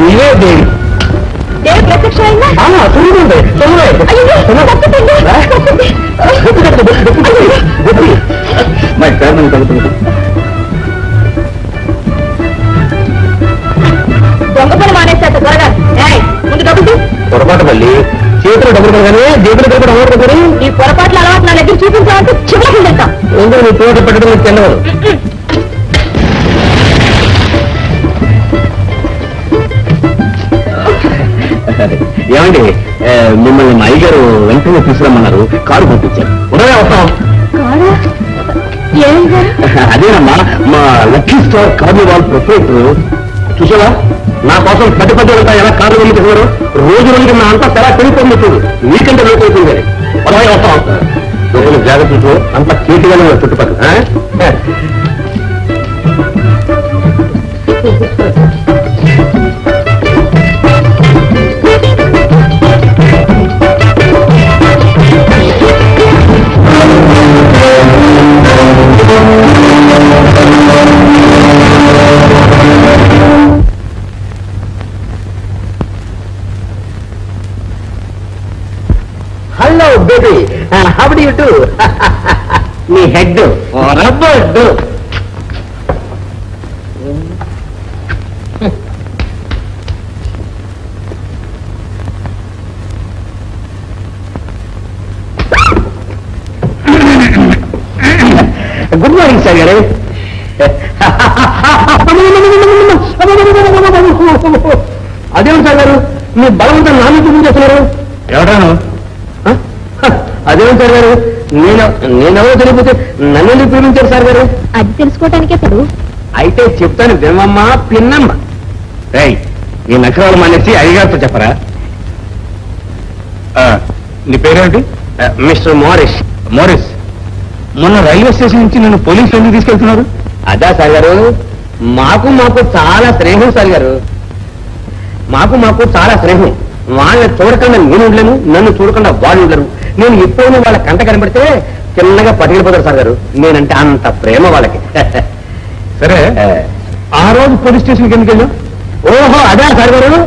నీవే దేవి. దేవి ప్రత్యక్ష అయిందా? చూడండి మరి పేరు తగ్గుతుంది. దొంగ పని మానేసేట త్వరగా. ముందు డబ్బులు పొరపాటు మళ్ళీ చేతిలో డబ్బులు కానీ జేబులు కూడా అవ్వదు కానీ ఈ పొరపాట్ల అలవాటు నా దగ్గర చూపించాలంటే చివరికి వెళ్తాం. ఏంటో నీ తోట పెట్టడం తెల్లవారు. ఏమండి మిమ్మల్ని మా అయ్యగారు వెంటనే తీసుకురమ్మన్నారు. కారు పంపించారు. ఉదయం వస్తాం. అదేనమ్మా మా లక్కీ స్టార్ కార్నివాల్ ప్రొపరేటర్. చూసావా నా కోసం పది వెళ్తా ఎలా కార్లు పంపించేవారు. రోజు రోజుకి నా అంతా చాలా పెరిగిపోతుంది. మీకంటే లోపడుతుంది. ఉదయం వస్తాం. లోపల జాగ్రత్తలు అంతా కేటుగానే చుట్టుపక్కల. Hello baby, how do you do? నీ హెడ్ రబ్బర్డు. గుడ్ మార్నింగ్ సార్ గారు. అదేం సార్ గారు మీ బలవంతం నాన్న చూపించేస్తున్నారు. ఎవడాను? అదేం సార్ గారు నేనెవరో తెలియకపోతే నన్ను ప్రేమించారు సార్ గారు. అది తెలుసుకోవటానికే తడు. అయితే చెప్తాను వినమ్మా పిన్నమ్మ. ఈ నకరాలు మానేసి అయ్యగారితో చెప్పరా. నీ పేరేంటి? Mister Morris. మోరిస్, మొన్న రైల్వే స్టేషన్ నుంచి నన్ను పోలీసులు ఎందుకు తీసుకెళ్తున్నారు? అదా సార్ గారు మాకు చాలా స్నేహం సార్ గారు. మాకు చాలా స్నేహం. వాళ్ళని చూడకుండా నేను ఉండలేను, నన్ను చూడకుండా వాళ్ళు ఉండరు. నేను ఎప్పుడైనా వాళ్ళ కంట కనబడితే చిన్నగా పట్టుకెళ్ళిపోతారు సార్ గారు. నేనంటే అంత ప్రేమ వాళ్ళకి. సరే ఆ రోజు పోలీస్ స్టేషన్కి ఎందుకు వెళ్ళాం? ఓహో అదే సార్ గారు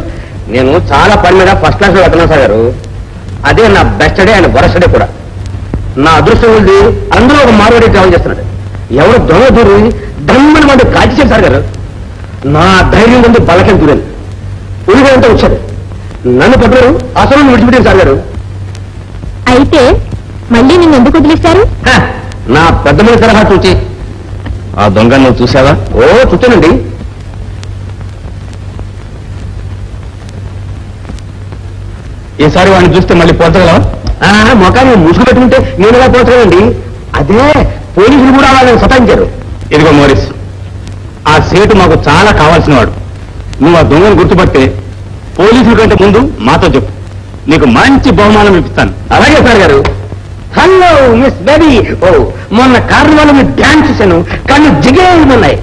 నేను చాలా పని మీద ఫస్ట్ క్లాస్ లో వెళ్తున్నాను సార్ గారు. అదే నా best day and worst day కూడా. నా అదృష్టం ఉంది అందులో ఒక మార్వాడి ట్రావెల్ చేస్తున్నాడు. ఎవరు దొంగ దూరు దమ్మని మంది కాల్చేశారు సార్ గారు. నా ధైర్యం ముందు బలకం దూరాను. ఉరిగంతా వచ్చారు. నన్ను పడ్డారు అసలు విడిచిపెట్టారు సార్ గారు. అయితే మళ్ళీ నిన్ను ఎందుకు వదిలేస్తారు? నా పెద్దమని తరహా చూచి. ఆ దొంగ నువ్వు చూసావా? ఓ చూచానండి. ఈసారి వాడిని చూస్తే మళ్ళీ పోతగలవా? మొఖాన్ని ముసుగు పెట్టుకుంటే నేను ఎలా పోతానండి. అదే పోలీసులు కూడా వాళ్ళని సతాయించారు. ఇదిగో మోరిస్, ఆ సేటు మాకు చాలా కావాల్సిన వాడు. నువ్వు ఆ దొంగను గుర్తుపట్టే పోలీసుల కంటే ముందు మాతో చెప్పు. నీకు మంచి బహుమానం ఇప్పిస్తాను. అలాగే సార్ గారు. Hello miss baby. ఓ మొన్న కార్నివాల్ మీరు డ్యాన్స్ చేశాను. కళ్ళు జిగేయమన్నాయి.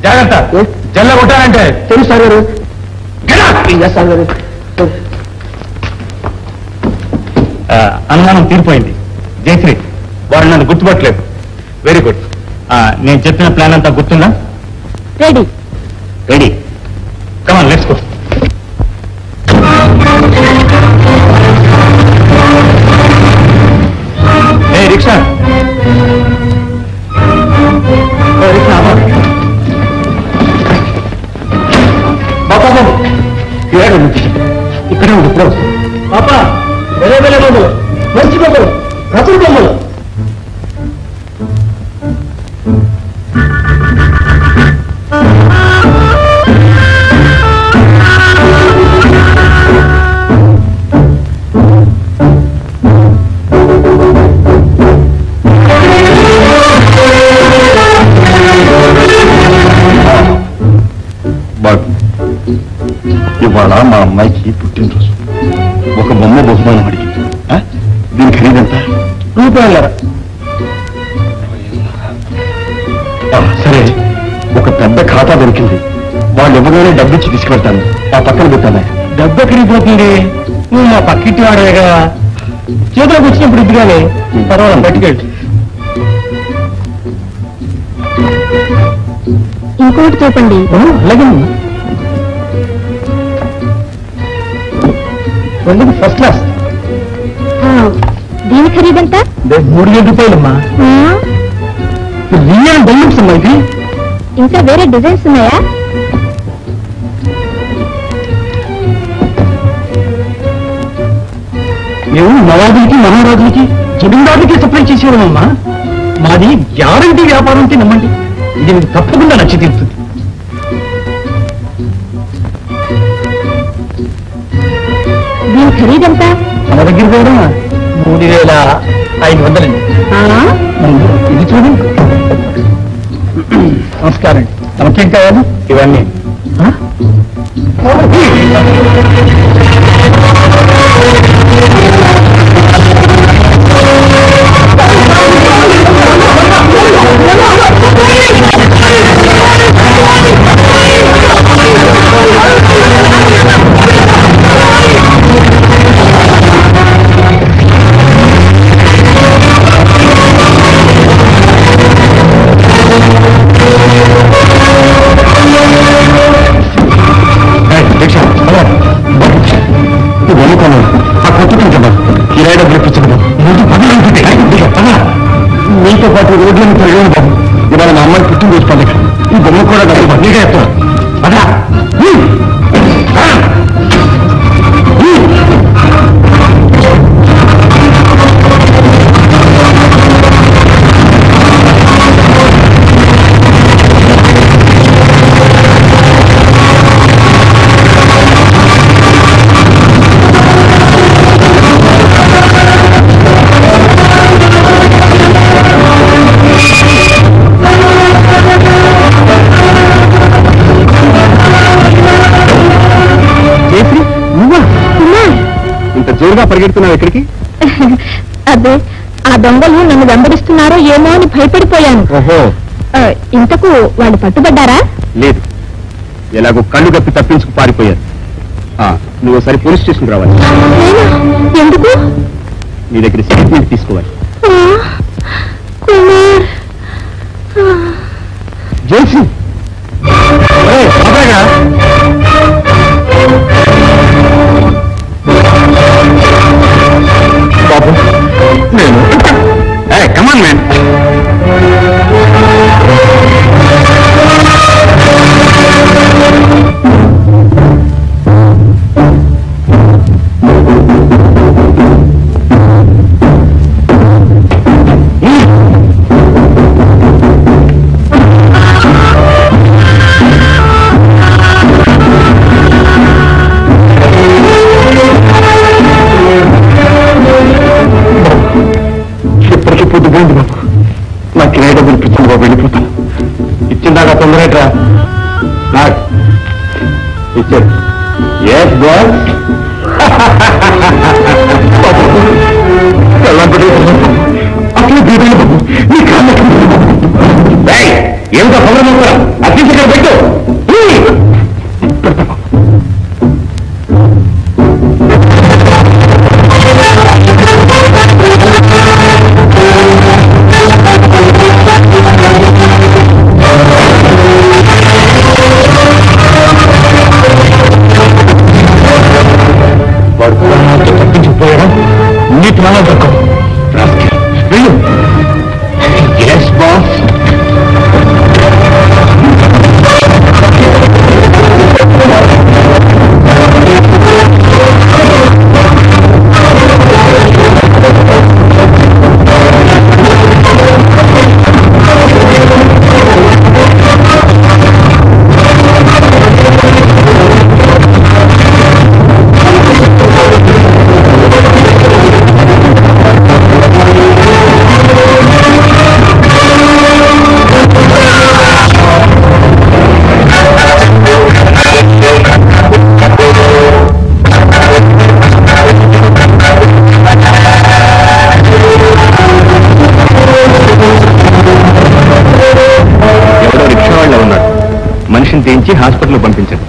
జాగ్రత్త, జల్ల కొట్టానంటే తెలుసు సార్ గారు. సార్ గారు అనుమానం తీరిపోయింది. జయశ్రీ వాడు నన్ను గుర్తుపట్టలేదు. Very good. నేను చెప్పిన ప్లాన్ అంతా గుర్తుందా? Ready ready. Come on let's go. ఏ రిక్షా బాబా బాబు ఇక్కడే ఉంది. ఇప్పుడు వస్తుంది పాపా. వెలే వెలే బొమ్మలు, మంచి బొమ్మలు, రతుల బొమ్మలు. ఇవాళ మా అమ్మాయికి పుట్టినరోజు. ఒక బొమ్మ బహుమానం అడిగింది. దీని ఖరీదంతా రూపాయలరా. సరే ఒక పెద్ద ఖాతా దొరికింది. వాళ్ళు ఇవ్వగానే డబ్బు ఇచ్చి తీసుకెళ్తాను. ఆ పక్కన పెట్టాను. డబ్బు ఎక్కడికి పోతుంది? నువ్వు మా పక్కింటి వాడేగా, చేతిలోకి వచ్చినప్పుడు ఇదిగానే పర్వాలేదు బయటికెళ్ళి. ఇంకోటి చూపండి. అలాగే ఫస్ట్ క్లాస్. దీని ఖరీదంతా 3,000 రూపాయలమ్మా. రియల్ డైమండ్స్ అమ్మా ఇది. ఇంకా వేరే డిజైన్స్ ఉన్నాయా? మేము నవాబులకి మహారాజులకి జమీందారులకి సప్లై చేసేవాళ్ళమ్మా. మాది గ్యారంటీ వ్యాపారం అంటే నమ్మండి, ఇది మీకు తప్పకుండా నచ్చి తీరుతుంది. దీని ఖరీదంతా? మన దగ్గర కూడా 3,500. ఇది చూడండి. నమస్కారం. నమకేం కావాలి? ఇవన్నీ మీతో పాటు రోడ్లను తిరగడం బాబు. ఇవాళ మా అమ్మాయి పుట్టినరోజు పండుగ. ఈ బొమ్మ కూడా డబ్బు పండుగ చెప్తాను. అదా జోరుగా పరిగెడుతున్నావు ఎక్కడికి? అదే ఆ దొంగలు నన్ను వెంబడిస్తున్నారో ఏమో అని భయపడిపోయాను. ఓహో, ఇంతకు వాళ్ళు పట్టుబడ్డారా? లేదు, ఎలాగో కళ్ళు గప్పి తప్పించుకు పారిపోయారు. నువ్వు ఒకసారి పోలీస్ స్టేషన్ రావాలి. ఎందుకు? నీ దగ్గర స్టేట్మెంట్ తీసుకోవాలి. కుమార్, జేసీ బాబు, నేను కమాన్ మ్యాన్. పొద్దుపోయింది బాబు, నా కిరాయి డబ్బులు ఇప్పించండి బాబు, వెళ్ళిపోతాను. ఇచ్చిందాకా తొందరగా నాకు ఇచ్చాడు. Yes boss. అసలు దీపాలి బాబు, నీ కాళ్ళ ఏమిటో పొగరమవుతారా? అత్యంత పెట్టు. తప్పించిపోయాడా? నీ ప్రాణాలు దక్కవు. వెళ్ళు. Yes boss. మనిషిని తెంచి హాస్పిటల్ పంపించండి.